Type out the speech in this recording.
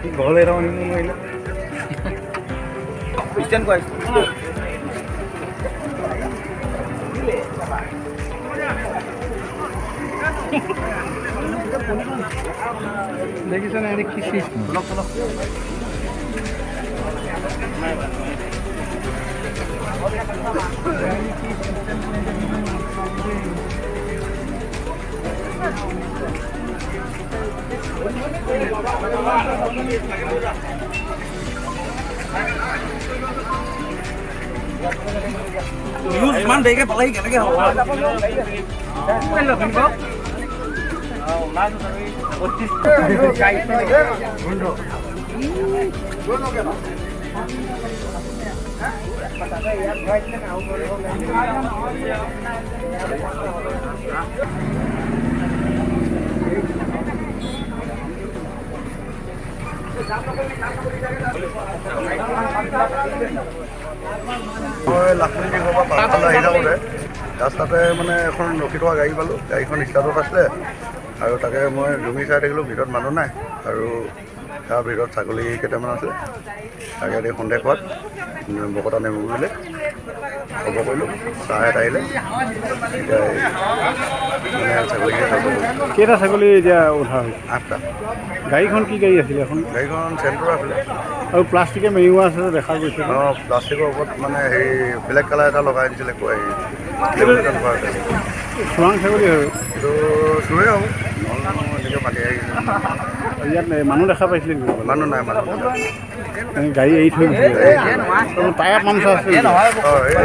ঘৰলৈ এটা মানুহ নোৱাৰিলে খ্ৰীষ্টিয়ান খুৱাইছোঁ দেখিছ না এনে খিচি অলপ অলপ নিউজ ইমান দেৰিকে পালেহি কেনেকৈ হ'ব মই লাখপতি ঘৰৰ পৰা পাছফালে আহি থাকোঁতে ৰাস্তাতে মানে এখন ৰখি থকা গাড়ী পালোঁ গাড়ীখন ষ্টাৰ্টত আছিলে আৰু তাকে মই জুমি চাই থাকিলোঁ ভিতৰত মানুহ নাই আৰু তাৰ ভিতৰত ছাগলী কেইটামান আছিলে তাকে দি সন্দেহ হোৱাত বকতা নেমু বুলিলে খবৰ কৰিলোঁ চাহ এটা আহিলে এতিয়া মানে ছাগলীখিনি চাব কেইটা ছাগলী এতিয়া উঠা হৈছে 8টা গাড়ীখন কি গাড়ী আছিলে এখন গাড়ীখন চেণ্টাৰ আছিলে আৰু প্লাষ্টিকে মেৰিওৱা আছে দেখা গৈছে অঁ প্লাষ্টিকৰ ওপৰত মানে হেৰি ব্লেক কালাৰ এটা লগাই দিছিলে চোৰাং ছাগলী হয় এইটো চোৰে হ'ব এনেকৈ মাতি আহিছে ইয়াত মানুহ দেখা পাইছিলে নেকি মানুহ নাই মানুহ গাড়ী এৰি থৈ গৈছে টায়াৰ পামচা আছে অঁ এই